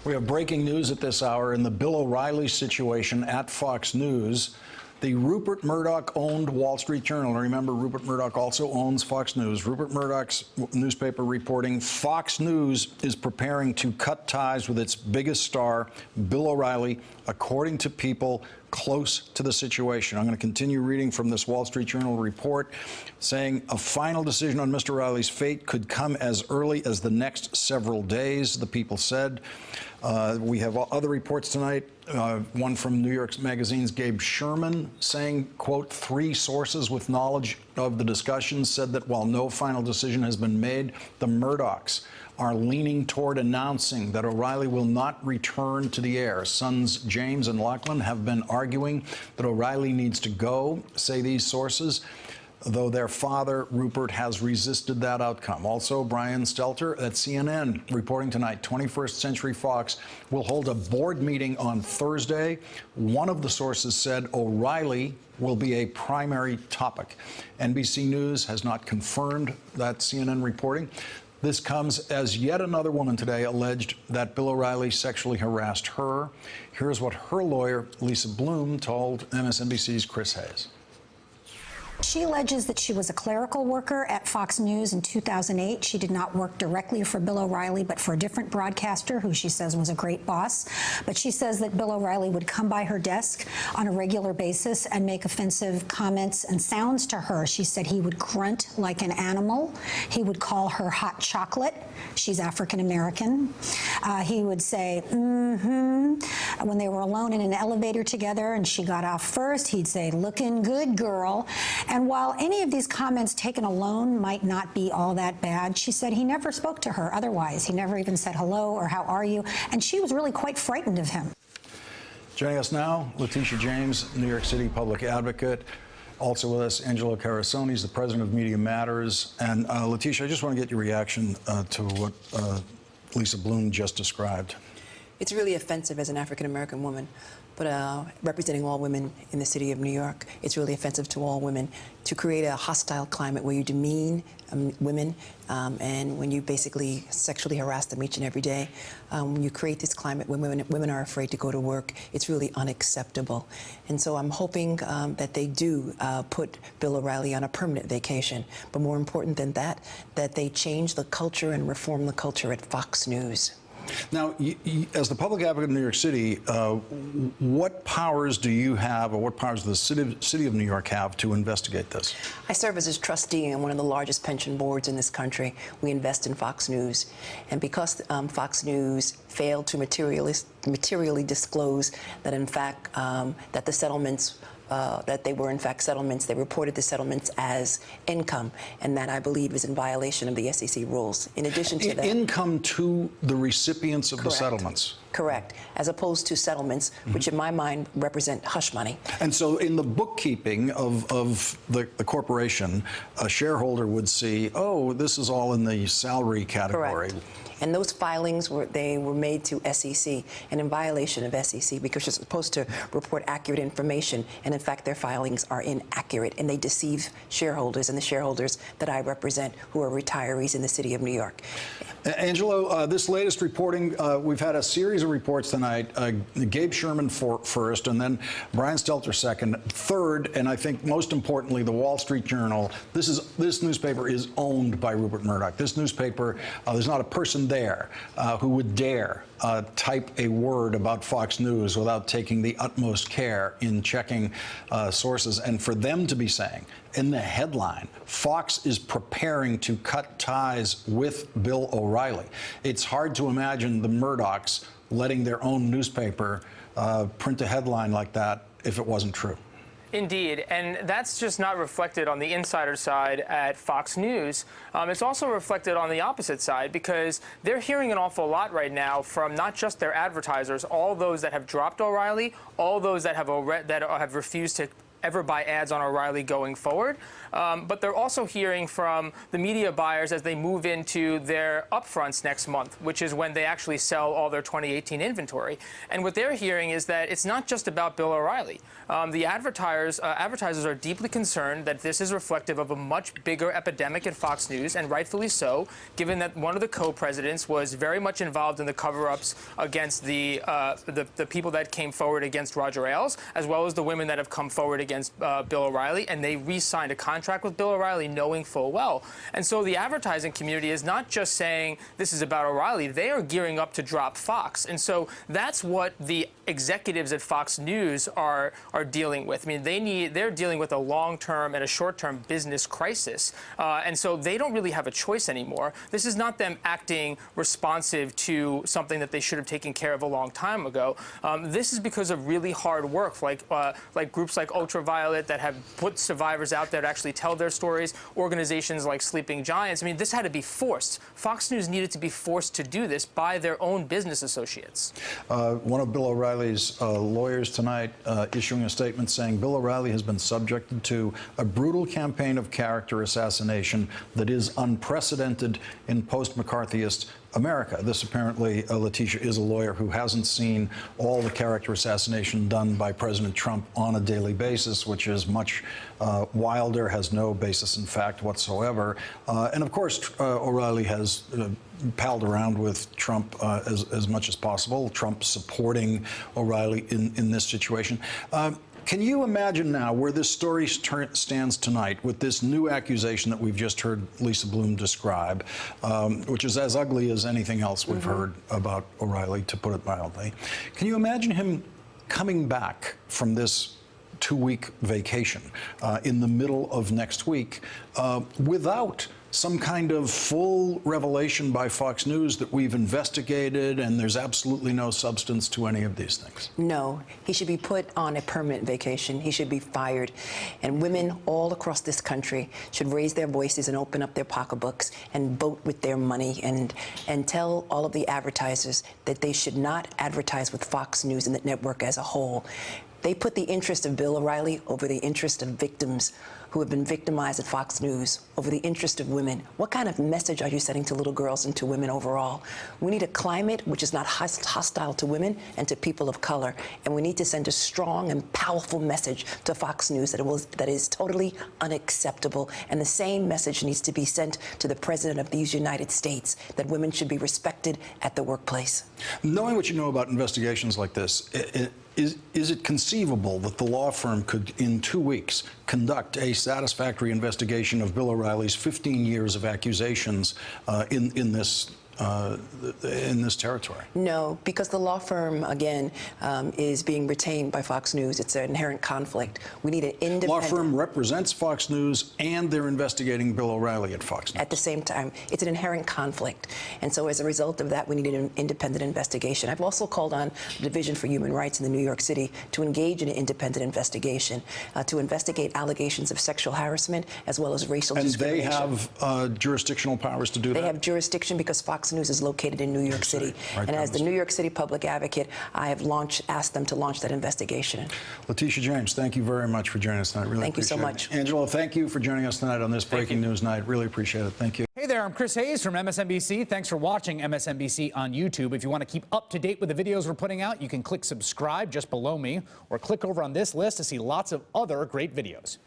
We have breaking news at this hour in the Bill O'Reilly situation at Fox News. The Rupert Murdoch-owned Wall Street Journal, remember Rupert Murdoch also owns Fox News. Rupert Murdoch's newspaper reporting Fox News is preparing to cut ties with its biggest star, Bill O'Reilly, according to people close to the situation. I'm going to continue reading from this Wall Street Journal report saying a final decision on Mr. O'Reilly's fate could come as early as the next several days, the people said. We have other reports tonight, one from New York Magazine's Gabe Sherman saying, quote, 3 sources with knowledge of the discussion said that while no final decision has been made, the Murdochs are leaning toward announcing that O'Reilly will not return to the air. Sons James and Lachlan have been arguing that O'Reilly needs to go, say these sources, though their father, Rupert, has resisted that outcome. Also, Brian Stelter at CNN reporting tonight, 21st Century Fox will hold a board meeting on Thursday. One of the sources said O'Reilly will be a primary topic. NBC News has not confirmed that CNN reporting. This comes as yet another woman today alleged that Bill O'Reilly sexually harassed her. Here's what her lawyer, Lisa Bloom, told MSNBC's Chris Hayes. She alleges that she was a clerical worker at Fox News in 2008. She did not work directly for Bill O'Reilly, but for a different broadcaster who she says was a great boss. But she says that Bill O'Reilly would come by her desk on a regular basis and make offensive comments and sounds to her. She said he would grunt like an animal. He would call her hot chocolate. She's African American. He would say, when they were alone in an elevator together and she got off first, he'd say, looking good, girl. And while any of these comments taken alone might not be all that bad, she said he never spoke to her otherwise. He never even said hello or how are you? And she was really quite frightened of him. Joining us now, Letitia James, New York City public advocate. Also with us, Angelo Carasone, the president of Media Matters. And Letitia, I just want to get your reaction to what Lisa Bloom just described. It's really offensive as an African-American woman, but representing all women in the city of New York, it's really offensive to all women to create a hostile climate where you demean women and when you basically sexually harass them each and every day. When you create this climate when women are afraid to go to work, it's really unacceptable. And so I'm hoping that they do put Bill O'Reilly on a permanent vacation. But more important than that, that they change the culture and reform the culture at Fox News. Now, as the public advocate in New York City, what powers do you have, or what powers does the city of New York have to investigate this? I serve as a trustee on one of the largest pension boards in this country. We invest in Fox News. And because Fox News failed to materially disclose that, in fact, that the settlements that they were in fact settlements. They reported the settlements as income, and that I believe is in violation of the SEC rules. In addition to that, income to the recipients of correct, the settlements. Correct, as opposed to settlements, which in my mind represent hush money. And so, in the bookkeeping of the corporation, a shareholder would see, oh, this is all in the salary category. Correct. And those filings were made to SEC and in violation of SEC because you're supposed to report accurate information, and in fact their filings are inaccurate and they deceive shareholders and the shareholders that I represent who are retirees in the city of New York. Angelo, this latest reporting, we've had a series of reports tonight. Gabe Sherman first, and then Brian Stelter second. Third, and I think most importantly, the Wall Street Journal. This newspaper is owned by Rupert Murdoch. This newspaper, there's not a person there who would dare type a word about Fox News without taking the utmost care in checking sources. And for them to be saying in the headline, Fox is preparing to cut ties with Bill O'Reilly. It's hard to imagine the Murdochs letting their own newspaper print a headline like that if it wasn't true. Indeed, and that's just not reflected on the insider side at Fox News. It's also reflected on the opposite side because they're hearing an awful lot right now from not just their advertisers, all those that have dropped O'Reilly, all those that have refused to ever buy ads on O'Reilly going forward. But they're also hearing from the media buyers as they move into their upfronts next month, which is when they actually sell all their 2018 inventory. And what they're hearing is that it's not just about Bill O'Reilly. The advertisers are deeply concerned that this is reflective of a much bigger epidemic at Fox News, and rightfully so, given that one of the co-presidents was very much involved in the cover-ups against the people that came forward against Roger Ailes, as well as the women that have come forward against Bill O'Reilly, and they re-signed a contract with Bill O'Reilly knowing full well. And so the advertising community is not just saying this is about O'Reilly, they are gearing up to drop Fox. And so that's what the executives at Fox News are dealing with. I mean, they're dealing with a long-term and a short-term business crisis. And so they don't really have a choice anymore. This is not them acting responsive to something that they should have taken care of a long time ago. This is because of really hard work, like groups like Ultraviolet that have put survivors out there to actually tell their stories, organizations like Sleeping Giants. I mean, this had to be forced. Fox News needed to be forced to do this by their own business associates. One of Bill O'Reilly's lawyers tonight issuing a statement saying Bill O'Reilly has been subjected to a brutal campaign of character assassination that is unprecedented in post-McCarthyist America. This apparently, Letitia, is a lawyer who hasn't seen all the character assassination done by President Trump on a daily basis, which is much wilder, has no basis in fact whatsoever. And of course, O'Reilly has palled around with Trump as much as possible, Trump supporting O'Reilly in this situation. Can you imagine now where this story stands tonight with this new accusation that we've just heard Lisa Bloom describe, which is as ugly as anything else we've heard about O'Reilly, to put it mildly? Can you imagine him coming back from this two-week vacation in the middle of next week without some kind of full revelation by Fox News that we've investigated and there's absolutely no substance to any of these things? No, he should be put on a permanent vacation. He should be fired. And women all across this country should raise their voices and open up their pocketbooks and vote with their money and tell all of the advertisers that they should not advertise with Fox News and the network as a whole. They put the interest of Bill O'Reilly over the interest of victims who have been victimized at Fox News, over the interest of women. What kind of message are you sending to little girls and to women overall? We need a climate which is not hostile to women and to people of color. And we need to send a strong and powerful message to Fox News that is totally unacceptable. And the same message needs to be sent to the President of these United States, that women should be respected at the workplace. Knowing what you know about investigations like this, is it conceivable that the law firm could, in 2 weeks, conduct a satisfactory investigation of Bill O'Reilly's 15 years of accusations in this territory? No, because the law firm, again, is being retained by Fox News. It's an inherent conflict. We need an independent... Law firm represents Fox News, and they're investigating Bill O'Reilly at Fox News. At the same time, it's an inherent conflict. And so as a result of that, we need an independent investigation. I've also called on the Division for Human Rights in the New York City to engage in an independent investigation, to investigate allegations of sexual harassment as well as racial discrimination. And they have jurisdictional powers to do that? They have jurisdiction because Fox News is located in New York City. Right, and as the New York City public advocate, I have asked them to launch that investigation. Letitia James, thank you very much for joining us tonight. Really thank you so much. much. Angela, thank you for joining us tonight on this Breaking News Night. Really appreciate it. Thank you. Hey there, I'm Chris Hayes from MSNBC. Thanks for watching MSNBC on YouTube. If you want to keep up to date with the videos we're putting out, you can click subscribe just below me or click over on this list to see lots of other great videos.